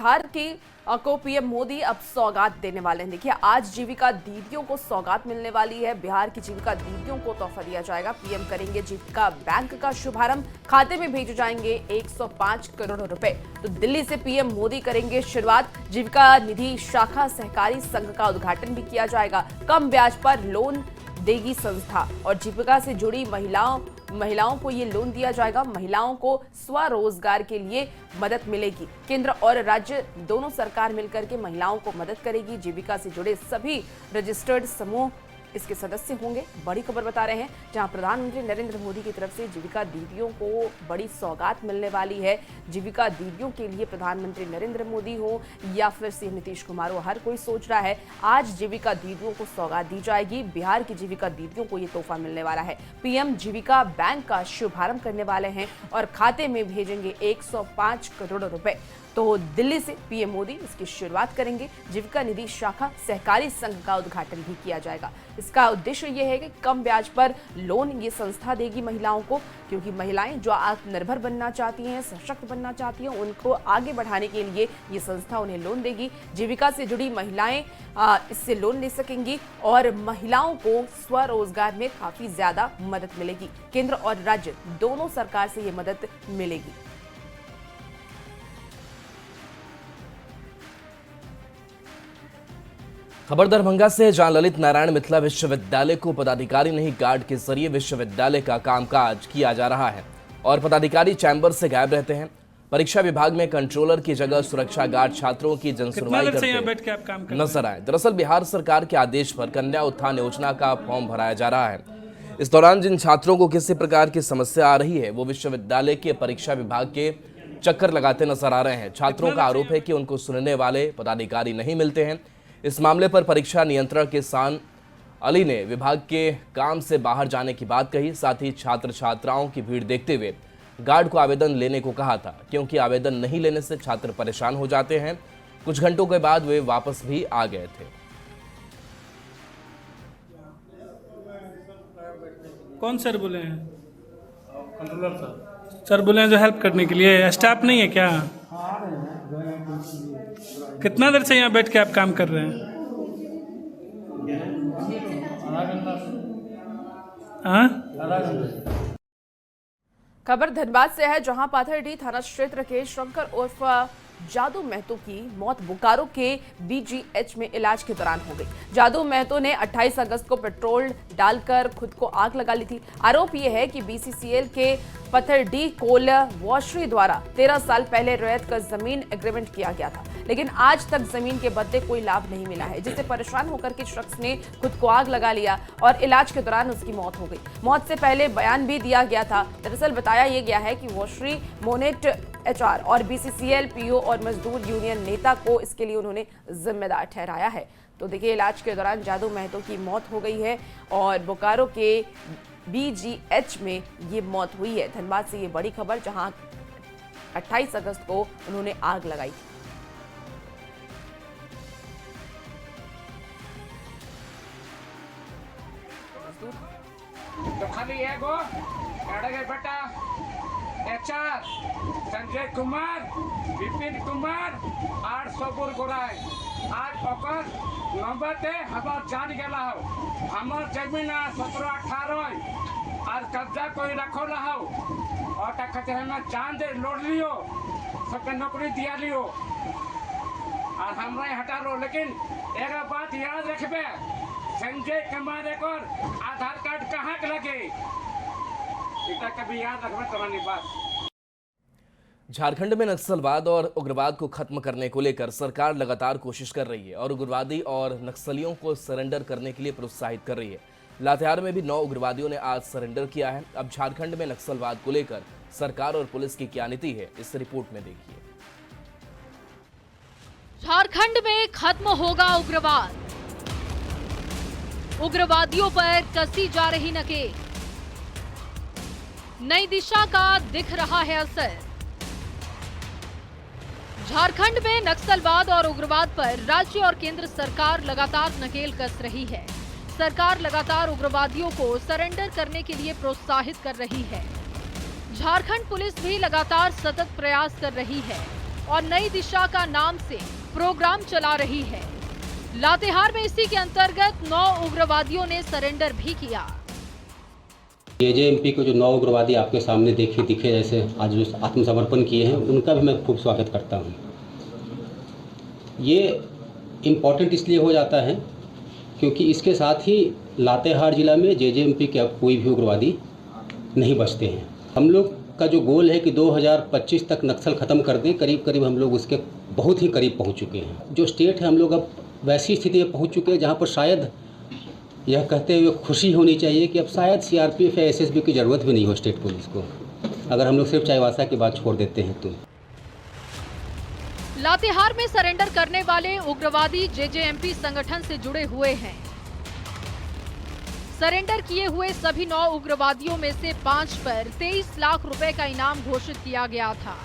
बिहार को पीएम मोदी अब सौगात देने वाले हैं। देखिए, आज जीविका दीदियों को सौगात मिलने वाली है। बिहार की जीविका दीदियों को तोहफा दिया जाएगा। पीएम करेंगे जीविका बैंक का शुभारंभ। खाते में भेजे जाएंगे 105 करोड़ रुपए। तो दिल्ली से पीएम मोदी करेंगे शुरुआत। जीविका निधि शाखा सहकारी संघ का उद्घाटन भी किया जाएगा। कम ब्याज पर लोन देगी संस्था और जीविका से जुड़ी महिलाओं को ये लोन दिया जाएगा। महिलाओं को स्वरोजगार के लिए मदद मिलेगी। केंद्र और राज्य दोनों सरकार मिलकर के महिलाओं को मदद करेगी। जीविका से जुड़े सभी रजिस्टर्ड समूह इसके सदस्य होंगे। बड़ी खबर बता रहे हैं, जहां प्रधानमंत्री नरेंद्र मोदी की तरफ से जीविका दीदियों को बड़ी सौगात मिलने वाली है। जीविका दीदियों के लिए प्रधानमंत्री नरेंद्र मोदी हो या फिर सीएम नीतीश कुमार हो, हर कोई सोच रहा है आज जीविका दीदियों को सौगात दी जाएगी। बिहार की जीविका दीदियों को ये तोहफा मिलने वाला है। पीएम जीविका बैंक का शुभारंभ करने वाले हैं और खाते में भेजेंगे 105 करोड़ रुपए। तो दिल्ली से पीएम मोदी इसकी शुरुआत करेंगे। जीविका निधि शाखा सहकारी संघ का उद्घाटन भी किया जाएगा। इसका उद्देश्य यह है कि कम ब्याज पर लोन ये संस्था देगी महिलाओं को, क्योंकि महिलाएं जो आत्मनिर्भर बनना चाहती हैं, सशक्त बनना चाहती हैं, उनको आगे बढ़ाने के लिए ये संस्था उन्हें लोन देगी। जीविका से जुड़ी महिलाएं इससे लोन ले सकेंगी और महिलाओं को स्वरोजगार में काफी ज्यादा मदद मिलेगी। केंद्र और राज्य दोनों सरकार से ये मदद मिलेगी। खबर दरभंगा से, जहां ललित नारायण मिथिला विश्वविद्यालय को पदाधिकारी नहीं गार्ड के जरिए विश्वविद्यालय का कामकाज किया जा रहा है और पदाधिकारी चैंबर से गायब रहते हैं। परीक्षा विभाग में कंट्रोलर की जगह सुरक्षा गार्ड छात्रों की जनसुनवाई करते नजर आए। दरअसल बिहार सरकार के आदेश पर कन्या उत्थान योजना का फॉर्म भराया जा रहा है। इस दौरान जिन छात्रों को किसी प्रकार की समस्या आ रही है वो विश्वविद्यालय के परीक्षा विभाग के चक्कर लगाते नजर आ रहे हैं। छात्रों का आरोप है कि उनको सुनने वाले पदाधिकारी नहीं मिलते हैं। इस मामले पर परीक्षा नियंत्रक किसान अली ने विभाग के काम से बाहर जाने की बात कही। साथ ही छात्र छात्राओं की भीड़ देखते हुए गार्ड को आवेदन लेने को कहा था, क्योंकि आवेदन नहीं लेने से छात्र परेशान हो जाते हैं। कुछ घंटों के बाद वे वापस भी आ गए थे। कौन सर बोले हैं? Controller sir. सर बोले हैं जो हेल्प करने के लिए। स्टाफ नहीं है क्या? कितना देर से यहाँ बैठ के आप काम कर रहे हैं? खबर धनबाद से है, जहां पाथरडीह थाना क्षेत्र के शंकर उर्फ जादू महतो की मौत बोकारो के बीजीएच में इलाज के दौरान हो गई। जादू महतो ने 28 अगस्त को पेट्रोल डालकर खुद को आग लगा ली थी। आरोप यह है कि बीसीसीएल के पथरडीह कोल वॉशरी द्वारा 13 साल पहले रैयत का जमीन एग्रीमेंट किया गया था, लेकिन आज तक जमीन के बदले कोई लाभ नहीं मिला है, जिससे परेशान होकर के शख्स ने खुद को आग लगा लिया और इलाज के दौरान उसकी मौत हो गई। मौत से पहले बयान भी दिया गया था। दरअसल बताया यह गया है कि वॉशरी मोनेट एचआर और बीसीसीएल पीओ और मजदूर यूनियन नेता को इसके लिए उन्होंने जिम्मेदार ठहराया है। तो देखिए, इलाज के दौरान जादू महतो की मौत हो गई है और बोकारो के बीजीएच में ये मौत हुई है। धनबाद से ये बड़ी खबर, जहां 28 अगस्त को उन्होंने आग लगाई थी। तो खाली एगो बेटा एचआर संजय कुमार विपिन कुमार 800 गोराई आज ओकर नंबर ते हमार जान गेला हो। हमार जमीन 17-18 आज कब्जा कोई रखो ना हो और कहते हैं ना जान दे लोड लियो, सबके नौकरी दिया लियो और हमरा हटा लो। लेकिन एक बात याद रखबे, संजय कुमार एक और आधार कार्ड कहाँ के लगे, इतना कभी याद रखबे तुम्हारी बात। झारखंड में नक्सलवाद और उग्रवाद को खत्म करने को लेकर सरकार लगातार कोशिश कर रही है और उग्रवादी और नक्सलियों को सरेंडर करने के लिए प्रोत्साहित कर रही है। लातेहार में भी 9 उग्रवादियों ने आज सरेंडर किया है। अब झारखंड में नक्सलवाद को लेकर सरकार और पुलिस की क्या नीति है, इस रिपोर्ट में देखिए। झारखंड में खत्म होगा उग्रवाद, उग्रवादियों पर कसी जा रही नकेल, नई दिशा का दिख रहा है असर। झारखंड में नक्सलवाद और उग्रवाद पर राज्य और केंद्र सरकार लगातार नकेल कस रही है। सरकार लगातार उग्रवादियों को सरेंडर करने के लिए प्रोत्साहित कर रही है। झारखंड पुलिस भी लगातार सतत प्रयास कर रही है। और नई दिशा का नाम से प्रोग्राम चला रही है। लातेहार में इसी के अंतर्गत 9 उग्रवादियों ने सरेंडर भी किया। जेजेएमपी के जो 9 उग्रवादी आपके सामने दिखे जैसे आज जो आत्मसमर्पण किए हैं, उनका भी मैं खूब स्वागत करता हूं। ये इम्पॉर्टेंट इसलिए हो जाता है क्योंकि इसके साथ ही लातेहार जिला में जेजेएमपी के अब कोई भी उग्रवादी नहीं बचते हैं। हम लोग का जो गोल है कि 2025 तक नक्सल ख़त्म कर दें, करीब करीब हम लोग उसके बहुत ही करीब पहुंच चुके हैं। जो स्टेट है हम लोग अब वैसी स्थिति में पहुंच चुके हैं जहां पर शायद यह कहते हुए खुशी होनी चाहिए कि अब शायद सीआरपीएफ या एसएसबी की ज़रूरत भी नहीं हो स्टेट पुलिस को, अगर हम लोग सिर्फ चाईबासा की बात छोड़ देते हैं तो। लातेहार में सरेंडर करने वाले उग्रवादी जेजेएमपी संगठन से जुड़े हुए हैं। सरेंडर किए हुए सभी 9 उग्रवादियों में से 5 पर 23 लाख रुपए का इनाम घोषित किया गया था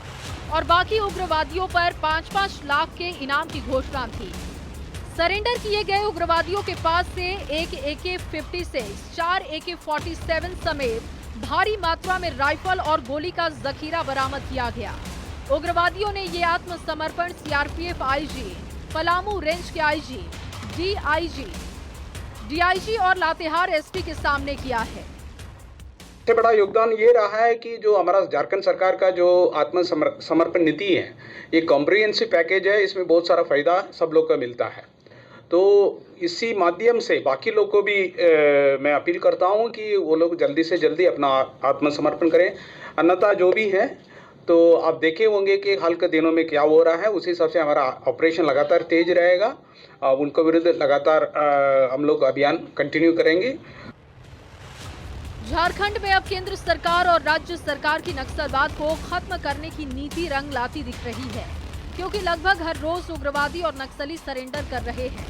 और बाकी उग्रवादियों पर 5-5 लाख के इनाम की घोषणा थी। सरेंडर किए गए उग्रवादियों के पास से एक AK-56, 4 AK-47 समेत भारी मात्रा में राइफल और गोली का जखीरा बरामद किया गया। उग्रवादियों ने ये आत्मसमर्पण सीआरपीएफ आईजी, पलामू रेंज के आईजी, डीआईजी और लातेहार एसपी के सामने किया है। सबसे बड़ा योगदान ये रहा है कि जो हमारा झारखंड सरकार का जो आत्मसमर्पण नीति है, ये कॉम्प्रिहेंसिव पैकेज है। इसमें बहुत सारा फायदा सब लोग को मिलता है। तो इसी माध्यम से बाकी लोग को भी मैं अपील करता हूँ कि वो लोग जल्दी से जल्दी अपना आत्मसमर्पण करें। अन्यथा जो भी है तो आप देखे होंगे कि हाल के दिनों में क्या हो रहा है, उसी हिसाब से हमारा ऑपरेशन लगातार तेज रहेगा। उनको विरुद्ध लगातार हम लोग अभियान कंटिन्यू करेंगे। झारखंड में अब केंद्र सरकार और राज्य सरकार की नक्सलवाद को खत्म करने की नीति रंग लाती दिख रही है, क्योंकि लगभग हर रोज उग्रवादी और नक्सली सरेंडर कर रहे हैं।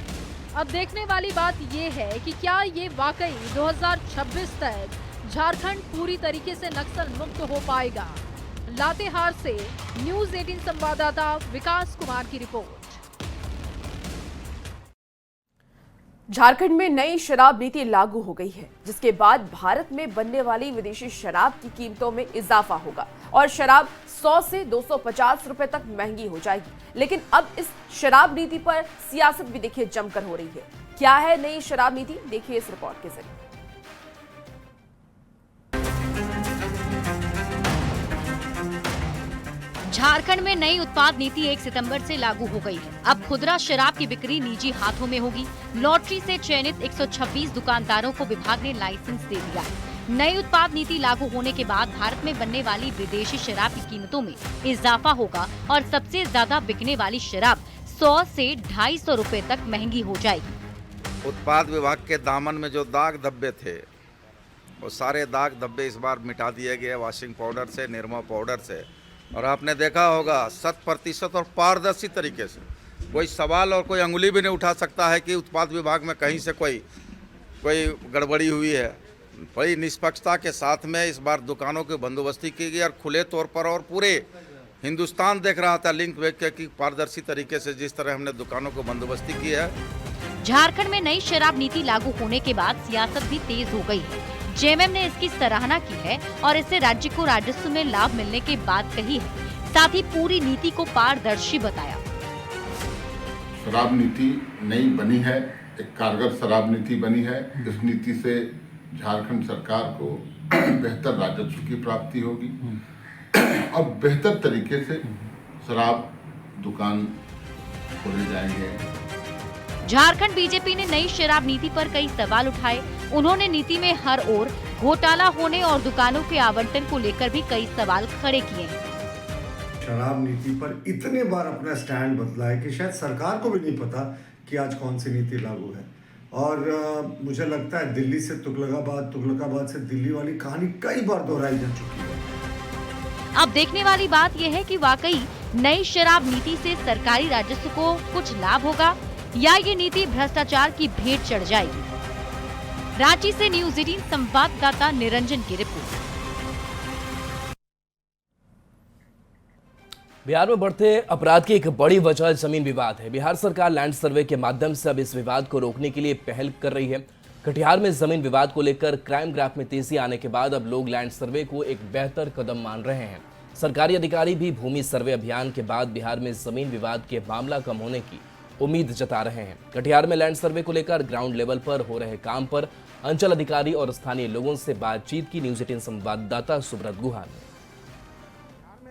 अब देखने वाली बात ये है कि क्या ये वाकई 2026 तक झारखंड पूरी तरीके से नक्सल मुक्त हो पाएगा। लातेहार से न्यूज़ 18 संवाददाता विकास कुमार की रिपोर्ट। झारखंड में नई शराब नीति लागू हो गई है, जिसके बाद भारत में बनने वाली विदेशी शराब की कीमतों में इजाफा होगा और शराब 100 से 250 रुपए तक महंगी हो जाएगी। लेकिन अब इस शराब नीति पर सियासत भी देखिए जमकर हो रही है। क्या है नई शराब नीति, देखिए इस रिपोर्ट के जरिए। झारखंड में नई उत्पाद नीति 1 सितंबर से लागू हो गई है। अब खुदरा शराब की बिक्री निजी हाथों में होगी। लॉटरी से चयनित 126 दुकानदारों को विभाग ने लाइसेंस दे दिया है। नई उत्पाद नीति लागू होने के बाद भारत में बनने वाली विदेशी शराब की कीमतों में इजाफा होगा और सबसे ज्यादा बिकने वाली शराब 100 से 250 रुपए तक महंगी हो जाएगी। उत्पाद विभाग के दामन में जो दाग धब्बे थे, वो सारे दाग धब्बे इस बार मिटा दिए गए वॉशिंग पाउडर से, निरमा पाउडर से। और आपने देखा होगा 100% और पारदर्शी तरीके से कोई सवाल और कोई अंगुली भी नहीं उठा सकता है कि उत्पाद विभाग में कहीं से कोई गड़बड़ी हुई है। बड़ी निष्पक्षता के साथ में इस बार दुकानों की बंदोबस्ती की गई और खुले तौर पर और पूरे हिंदुस्तान देख रहा था लिंक वेक के कि पारदर्शी तरीके से जिस तरह हमने दुकानों को बंदोबस्ती की है। झारखंड में नई शराब नीति लागू होने के बाद सियासत भी तेज हो गई है। जेएमएम ने इसकी सराहना की है और इससे राज्य को राजस्व में लाभ मिलने की बात कही है। साथ ही पूरी नीति को पारदर्शी बताया। शराब नीति नई बनी है, एक कारगर शराब नीति बनी है। इस नीति से झारखंड सरकार को बेहतर राजस्व की प्राप्ति होगी और बेहतर तरीके से शराब दुकान खोले जाएंगे। झारखंड बीजेपी ने नई शराब नीति पर कई सवाल उठाए। उन्होंने नीति में हर ओर घोटाला होने और दुकानों के आवंटन को लेकर भी कई सवाल खड़े किए हैं। शराब नीति पर इतने बार अपना स्टैंड बदला है कि शायद सरकार को भी नहीं पता कि आज कौन सी नीति लागू है। और मुझे लगता है दिल्ली से तुगलकाबाद से दिल्ली वाली कहानी कई बार दोहराई जा चुकी है। अब देखने वाली बात यह है कि वाकई नई शराब नीति से सरकारी राजस्व को कुछ लाभ होगा या ये नीति भ्रष्टाचार की भेंट चढ़ जाएगी। रांची से न्यूज़ 18 संवाददाता निरंजन की रिपोर्ट। बिहार में बढ़ते अपराध की एक बड़ी वजह जमीन विवाद है। बिहार सरकार लैंड सर्वे के माध्यम से अब इस विवाद को रोकने के लिए पहल कर रही है। कटिहार में जमीन विवाद को लेकर क्राइम ग्राफ में तेजी आने के बाद अब लोग लैंड सर्वे को एक बेहतर कदम मान रहे हैं। सरकारी अधिकारी भी भूमि सर्वे अभियान के बाद बिहार में जमीन विवाद के मामला कम होने की उम्मीद जता रहे हैं। कटिहार में लैंड सर्वे को लेकर ग्राउंड लेवल पर हो रहे काम पर अंचल अधिकारी और स्थानीय लोगों से बातचीत की न्यूज 18 संवाददाता सुब्रत गुहा ने।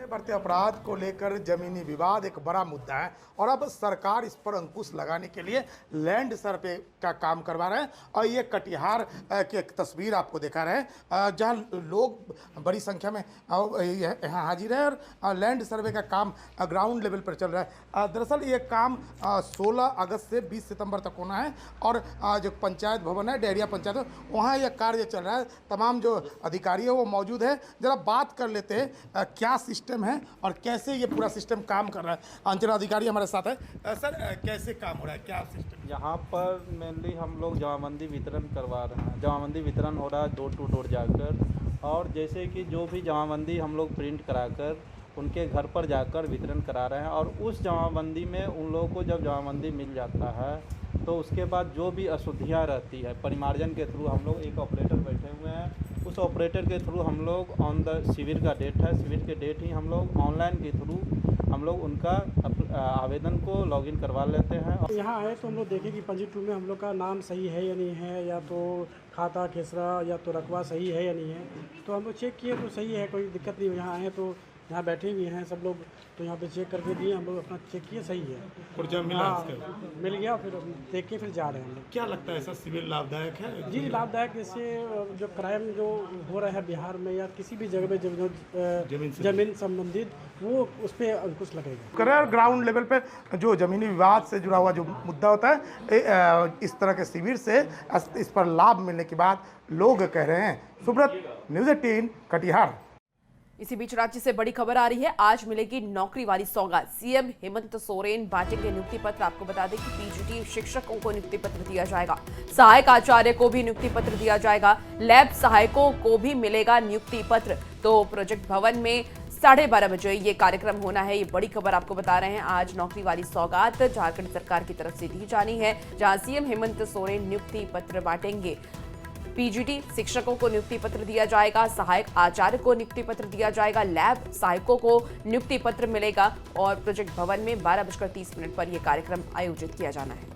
बढ़ते अपराध को लेकर जमीनी विवाद एक बड़ा मुद्दा है और अब सरकार इस पर अंकुश लगाने के लिए लैंड सर्वे का काम करवा रहे हैं। और ये कटिहार की एक तस्वीर आपको दिखा रहे हैं जहां लोग बड़ी संख्या में यहाँ हाजिर है और लैंड सर्वे का काम ग्राउंड लेवल पर चल रहा है। दरअसल ये काम 16 अगस्त से 20 सितंबर तक होना है और जो पंचायत भवन है, डेहरिया पंचायत, वहाँ यह कार्य चल रहा है। तमाम जो अधिकारी है वो मौजूद है। जरा बात कर लेते हैं क्या सिस्टम है और कैसे ये पूरा सिस्टम काम कर रहा है। अंचल अधिकारी हमारे साथ है। सर, कैसे काम हो रहा है, क्या सिस्टम? यहाँ पर मेनली हम लोग जमाबंदी वितरण करवा रहे हैं। जमाबंदी वितरण हो रहा है डोर टू डोर जाकर, और जैसे कि जो भी जमाबंदी हम लोग प्रिंट कराकर उनके घर पर जाकर वितरण करा रहे हैं। और उस जमाबंदी में उन लोगों को जब जमाबंदी मिल जाता है तो उसके बाद जो भी अशुद्धियाँ रहती है परिमार्जन के थ्रू हम लोग एक ऑपरेटर बैठे हुए हैं। उस ऑपरेटर के थ्रू हम लोग ऑन द शिविर का डेट है, शिविर के डेट ही हम लोग ऑनलाइन के थ्रू हम लोग उनका आवेदन को लॉगिन करवा लेते हैं। यहाँ आए तो हम लोग देखें कि पंजी टू में हम लोग का नाम सही है या नहीं है, या तो खाता खेसरा या तो रकबा सही है या नहीं है। तो हम लोग चेक किए तो सही है, कोई दिक्कत नहीं। यहाँ आए तो यहाँ बैठे हुए हैं सब लोग, तो यहाँ पे चेक करके दिए, हम लोग अपना चेक किए, सही है। और जब मिला मिल गया, फिर देख के फिर जा रहे हैं हम लोग। क्या लगता है ऐसा शिविर लाभदायक है? जी लाभदायक। इससे जो क्राइम जो हो रहा है बिहार में या किसी भी जगह में जमीन संबंधित, वो उस पर अंकुश लगेगा। ग्राउंड लेवल पे जो जमीनी विवाद से जुड़ा हुआ जो मुद्दा होता है, इस तरह के शिविर से इस पर लाभ मिलने के बाद लोग कह रहे हैं। सुब्रत, न्यूज़ 18 कटिहार। इसी बीच राज्य से बड़ी खबर आ रही है। आज मिलेगी नौकरी वाली सौगात। सीएम हेमंत सोरेन बांटेंगे नियुक्ति पत्र। आपको बता दें कि पीजीटी शिक्षकों को नियुक्ति पत्र दिया जाएगा, सहायक आचार्य को भी नियुक्ति पत्र दिया जाएगा, लैब सहायकों को भी मिलेगा नियुक्ति पत्र। तो प्रोजेक्ट भवन में 12:30 बजे ये कार्यक्रम होना है। ये बड़ी खबर आपको बता रहे हैं। आज नौकरी वाली सौगात झारखंड सरकार की तरफ से दी जानी है, जहां सीएम हेमंत सोरेन नियुक्ति पत्र बांटेंगे। पीजीटी शिक्षकों को नियुक्ति पत्र दिया जाएगा, सहायक आचार्य को नियुक्ति पत्र दिया जाएगा, लैब सहायकों को नियुक्ति पत्र मिलेगा और प्रोजेक्ट भवन में 12:30 पर यह कार्यक्रम आयोजित किया जाना है।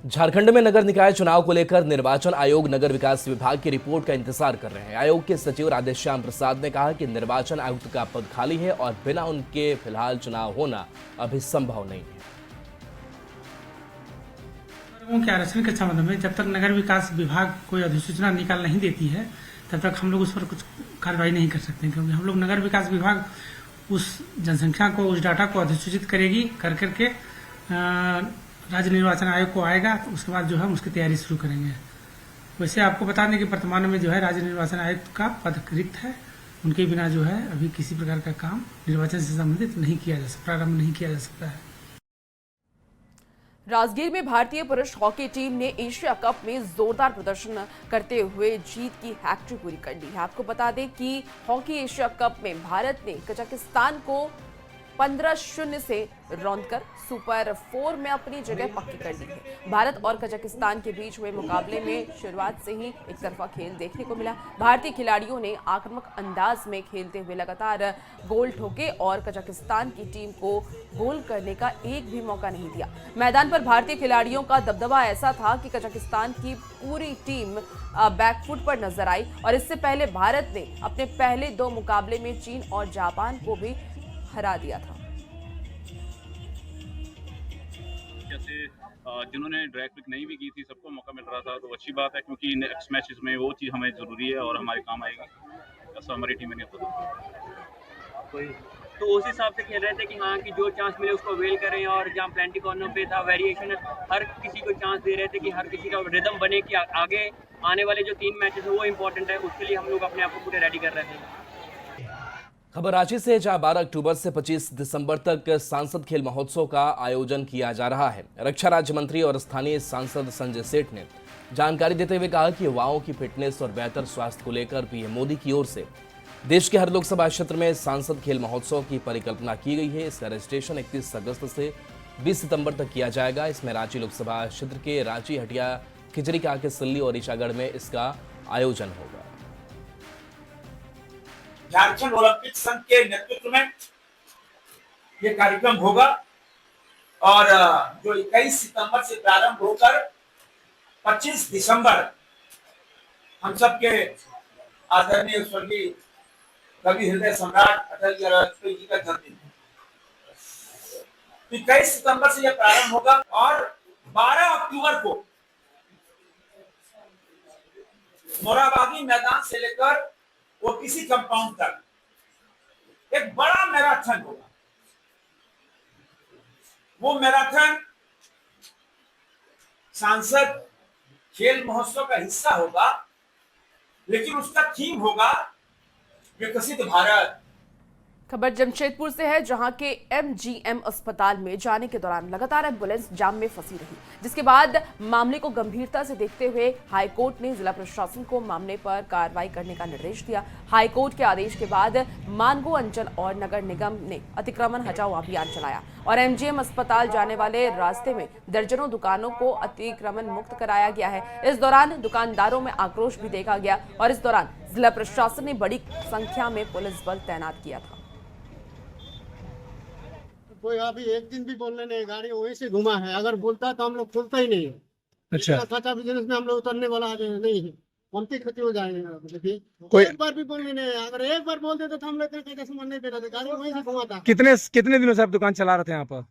झारखंड में नगर निकाय चुनाव को लेकर निर्वाचन आयोग नगर विकास विभाग की रिपोर्ट का इंतजार कर रहे हैं। आयोग के सचिव राधेश्याम प्रसाद ने कहा कि निर्वाचन आयुक्त का पद खाली है और बिना उनके फिलहाल चुनाव होना अभी संभव नहीं है। के आरक्षण के संबंध में जब तक नगर विकास विभाग कोई अधिसूचना निकाल नहीं देती है तब तक हम लोग उस पर कुछ कार्रवाई नहीं कर सकते, क्योंकि हम लोग नगर विकास विभाग उस जनसंख्या को, उस डाटा को अधिसूचित करेगी, कर करके राज्य निर्वाचन आयोग को आएगा, तो उसके बाद जो है उसकी तैयारी शुरू करेंगे। वैसे आपको बता दें कि वर्तमान में जो है राज्य निर्वाचन आयुक्त का पद रिक्त है। उनके बिना जो है अभी किसी प्रकार का काम निर्वाचन से संबंधित नहीं किया जा सकता, प्रारंभ नहीं किया जा सकता है। राजगीर में भारतीय पुरुष हॉकी टीम ने एशिया कप में जोरदार प्रदर्शन करते हुए जीत की हैट्रिक पूरी कर ली है। आपको बता दें कि हॉकी एशिया कप में भारत ने कजाकिस्तान को 15-0 से रौंदकर सुपर 4 में अपनी जगह पक्की कर ली है। भारत और कजाकिस्तान के बीच हुए मुकाबले में शुरुआत से ही एक तरफा खेल देखने को मिला। भारतीय खिलाड़ियों ने आक्रामक अंदाज में खेलते हुए लगातार गोल ठोके और कजाकिस्तान की टीम को गोल करने का एक भी मौका नहीं दिया। मैदान पर भारतीय खिलाड़ियों का दबदबा ऐसा था कि कजाकिस्तान की पूरी टीम बैकफुट पर नजर आई और इससे पहले भारत ने अपने पहले 2 मुकाबले में चीन और जापान को भी हरा दिया था। जैसे जिन्होंने ड्रैग पिक नहीं भी की थी, सबको मौका मिल रहा था, तो अच्छी बात है, क्योंकि नेक्स्ट मैचेस में वो चीज़ हमें ज़रूरी है और हमारे काम आएगी। ऐसा हमारी टीम में नहीं होता। तो उस हिसाब से खेल रहे थे कि हाँ कि जो चांस मिले उसको अवेल करें, और जहाँ प्लेंटी कॉर्नर पे था वेरिएशन, हर किसी को चांस दे रहे थे कि हर किसी का रिदम बने कि आगे आने वाले जो 3 मैचेस है वो इम्पोर्टेंट है। उसके लिए हम लोग अपने आप को पूरे रेडी कर रहे थे। खबर रांची से, जहां 12 अक्टूबर से 25 दिसंबर तक सांसद खेल महोत्सव का आयोजन किया जा रहा है। रक्षा राज्य मंत्री और स्थानीय सांसद संजय सेठ ने जानकारी देते हुए कहा कि युवाओं की फिटनेस और बेहतर स्वास्थ्य को लेकर पीएम मोदी की ओर से देश के हर लोकसभा क्षेत्र में सांसद खेल महोत्सव की परिकल्पना की गई है। इसका रजिस्ट्रेशन 31 अगस्त से 20 सितंबर तक किया जाएगा। इसमें रांची लोकसभा क्षेत्र के रांची, हटिया, खिजरी, कांकेर, सिल्ली और ईशागढ़ में इसका आयोजन होगा। झारखंड ओलंपिक संघ के नेतृत्व में ये कार्यक्रम होगा और जो 21 सितंबर से प्रारंभ होकर 25 दिसंबर हम सबके आदरणीय स्वर्गीय कवि हृदय सम्राट अटल बिहारी वाजपेयी जी का जन्मदिन है। 21 सितंबर से यह प्रारंभ होगा और 12 अक्टूबर को मोराबादी मैदान से लेकर ओटीसी कंपाउंड तक एक बड़ा मैराथन होगा। वो मैराथन सांसद खेल महोत्सव का हिस्सा होगा, लेकिन उसका थीम होगा विकसित भारत। खबर जमशेदपुर से है, जहां के एमजीएम अस्पताल में जाने के दौरान लगातार एम्बुलेंस जाम में फंसी रही, जिसके बाद मामले को गंभीरता से देखते हुए हाईकोर्ट ने जिला प्रशासन को मामले पर कार्रवाई करने का निर्देश दिया। हाईकोर्ट के आदेश के बाद मानगो अंचल और नगर निगम ने अतिक्रमण हटाओ अभियान चलाया और एमजीएम अस्पताल जाने वाले रास्ते में दर्जनों दुकानों को अतिक्रमण मुक्त कराया गया है। इस दौरान दुकानदारों में आक्रोश भी देखा गया और इस दौरान जिला प्रशासन ने बड़ी संख्या में पुलिस बल तैनात किया था। कोई अभी एक दिन भी बोलने नहीं, गाड़ी वहीं से घुमा है, अगर बोलता तो हम लोग खुलता ही नहीं है। अच्छा बिजनेस में हम लोग उतरने वाला नहीं है, कमती क्षति हो जाएंगे। देखिए कोई एक बार भी बोलने नहीं है, अगर एक बार बोल देते तो हम लोग समझ नहीं पेता, गाड़ी वहीं से घुमाता। कितने दिनों से आप दुकान चला रहे थे यहाँ पर?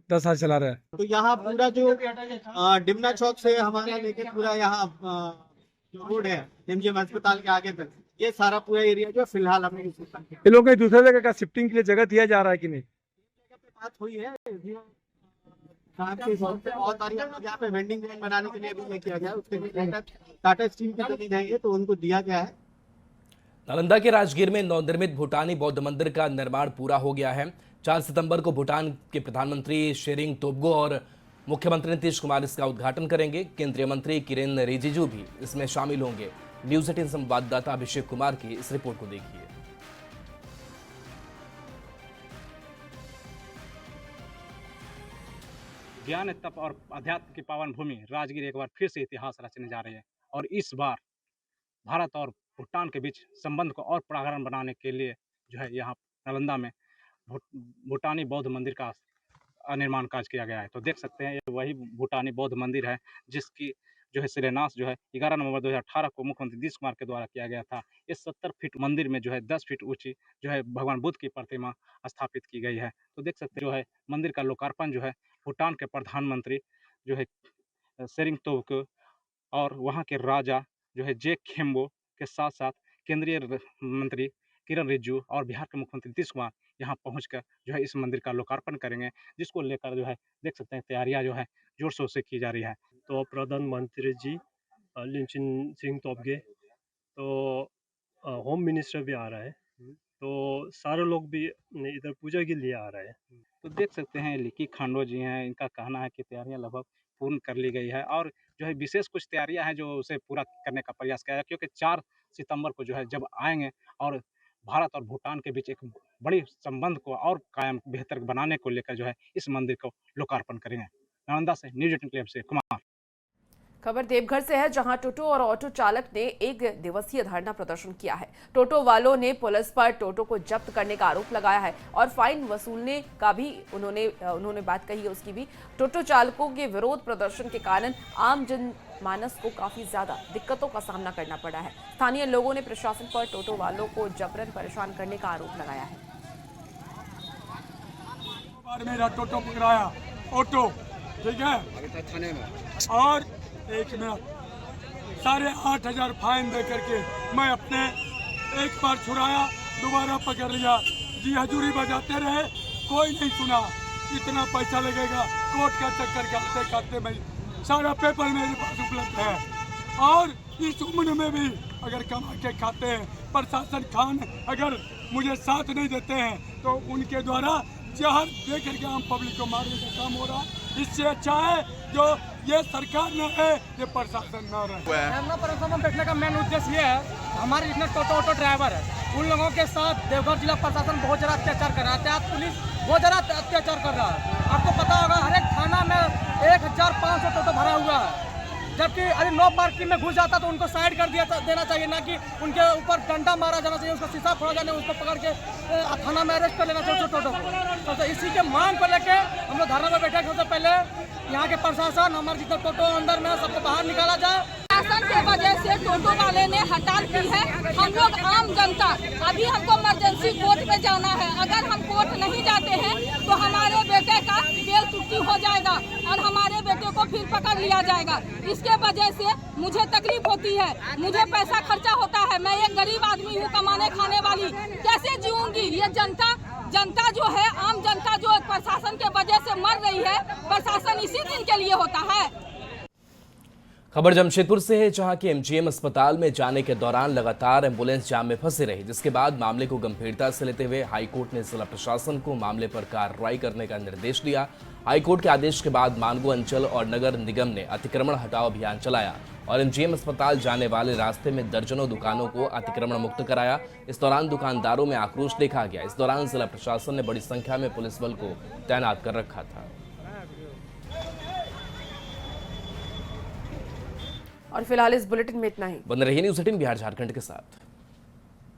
10 साल चला रहे हैं। तो यहाँ पूरा जो डिमना चौक से हमारा लेके पूरा यहाँ जो रोड है एमजीएम अस्पताल के आगे तक, ये सारा पूरा एरिया जो फिलहाल हमें ये लोग कहीं दूसरे जगह का शिफ्टिंग के लिए जगह दिया जा रहा है कि नहीं? बात हुई है यहाँ पे वेंडिंग जोन बनाने के लिए भी नहीं किया गया, उसके लिए टाटा स्टील की जमीन है ये, तो उनको दिया गया है। नालंदा के राजगीर में नवनिर्मित भूटानी बौद्ध मंदिर का निर्माण पूरा हो गया है। 4 सितंबर को भूटान के प्रधानमंत्री शेरिंग तोब्गे और मुख्यमंत्री नीतीश कुमार इसका उद्घाटन करेंगे। केंद्रीय मंत्री किरेन रिजिजू भी इसमें शामिल होंगे। न्यूज 18 संवाददाता अभिषेक कुमार की इस रिपोर्ट को देखिए। ज्ञान, तप और अध्यात्म की पावन भूमि राजगीर एक बार फिर से इतिहास रचने जा रही है और इस बार भारत और भूटान के बीच संबंध को और प्रगाढ़ बनाने के लिए जो है यहाँ नालंदा में भूटानी बौद्ध मंदिर का निर्माण कार्य किया गया है। तो देख सकते हैं ये वही भूटानी बौद्ध मंदिर है जिसकी जो है शिलान्यास जो है 11 नवंबर 2018 को मुख्यमंत्री नीतीश कुमार के द्वारा किया गया था। इस 70 फीट मंदिर में जो है 10 फीट ऊंची जो है भगवान बुद्ध की प्रतिमा स्थापित की गई है। तो देख सकते हैं जो है मंदिर का लोकार्पण जो है भूटान के प्रधानमंत्री जो है शेरिंग तोब्गे और वहाँ के राजा जो है जे खेम्बो के साथ साथ केंद्रीय मंत्री किरेन रिजिजू और बिहार के मुख्यमंत्री नीतीश कुमार यहाँ पहुंचकर जो है इस मंदिर का लोकार्पण करेंगे, जिसको लेकर जो है देख सकते हैं तैयारियां जो है जोर शोर से की जा रही है। तो प्रधानमंत्री जी शेरिंग तोब्गे तो होम मिनिस्टर भी आ रहा है, तो सारे लोग भी इधर पूजा के लिए आ रहे हैं। तो देख सकते हैं लिकी खांडो जी हैं, इनका कहना है कि तैयारियां लगभग पूर्ण कर ली गई है और जो है विशेष कुछ तैयारियां हैं जो उसे पूरा करने का प्रयास किया है, क्योंकि 4 सितंबर को जो है जब आएंगे और भारत और भूटान के बीच एक बड़ी संबंध को और कायम बेहतर बनाने को लेकर जो है इस मंदिर को लोकार्पण करेंगे। नालंदा से न्यूज 18 के लिए से कुमार। खबर देवघर से है, जहां टोटो और ऑटो चालक ने 1 दिवसीय धरना प्रदर्शन किया है। टोटो वालों ने पुलिस पर टोटो को जब्त करने का आरोप लगाया है और फाइन वसूलने का भी उन्होंने बात कही है उसकी भी। टोटो चालकों के विरोध प्रदर्शन के कारण आम जनमानस को काफी ज्यादा दिक्कतों का सामना करना पड़ा है। स्थानीय लोगों ने प्रशासन पर टोटो वालों को जबरन परेशान करने का आरोप लगाया है। मेरा टोटो पकड़ाया ऑटो, ठीक है, थाने में और 1 मिनट 8,500 फाइन दे करके मैं अपने एक बार छुड़ाया, दोबारा पकड़ लिया, जी हजूरी बजाते रहे, कोई नहीं सुना। इतना पैसा लगेगा, कोर्ट का चक्कर काटते काटते मैं सारा पेपर मेरे पास उपलब्ध है। और इस उम्र में भी अगर कमा के खाते हैं, प्रशासन खान अगर मुझे साथ नहीं देते हैं तो उनके द्वारा जहर दे करके आम पब्लिक को मारने का काम हो रहा है। इससे अच्छा है जो ये सरकार न है, ये प्रशासन न रहे। धरना प्रदर्शन में बैठने का मेन उद्देश्य ये है, हमारे जितने टोटो ड्राइवर है उन लोगों के साथ देवघर जिला प्रशासन बहुत ज़्यादा अत्याचार कर रहा है, अत्याचार पुलिस बहुत ज़्यादा अत्याचार कर रहा है। आपको पता होगा हर एक थाना में 1,500 टोटो भरा हुआ है, जबकि अगर नो पार्किंग में घुस जाता तो उनको साइड कर देना चाहिए, ना कि उनके ऊपर डंडा मारा जाना चाहिए, उसका शीशा फोड़ा जाना, उसको पकड़ के थाना में अरेस्ट कर लेना चाहिए टोटो को। तो इसी के मांग को लेके हम लोग धरना में बैठे। सबसे पहले यहाँ के प्रशासन, हमारे जितने टोटो अंदर में सबको बाहर निकाला जाए। शासन के वजह से टोटो वाले ने हड़ताल की है। हम लोग आम जनता, अभी हमको इमरजेंसी कोर्ट में जाना है। अगर हम कोर्ट नहीं जाते हैं तो हमारे बेटे का बेल छुट्टी हो जाएगा और हमारे बेटे को फिर पकड़ लिया जाएगा। इसके वजह से मुझे तकलीफ होती है, मुझे पैसा खर्चा होता है। मैं एक गरीब आदमी हूँ, कमाने खाने वाली, कैसे जीऊंगी? ये जनता जो है, आम जनता जो प्रशासन के वजह से मर रही है, प्रशासन इसी दिन के लिए होता है। खबर जमशेदपुर से है, जहां के एमजीएम अस्पताल में जाने के दौरान लगातार एम्बुलेंस जाम में फंसी रही, जिसके बाद मामले को गंभीरता से लेते हुए हाईकोर्ट ने जिला प्रशासन को मामले पर कार्रवाई करने का निर्देश दिया। हाईकोर्ट के आदेश के बाद मानगो अंचल और नगर निगम ने अतिक्रमण हटाओ अभियान चलाया और एमजीएम अस्पताल जाने वाले रास्ते में दर्जनों दुकानों को अतिक्रमण मुक्त कराया। इस दौरान दुकानदारों में आक्रोश देखा गया। इस दौरान जिला प्रशासन ने बड़ी संख्या में पुलिस बल को तैनात कर रखा था। और फिलहाल इस बुलेटिन में इतना ही। बने रहिए न्यूज़ 18 बिहार झारखंड के साथ।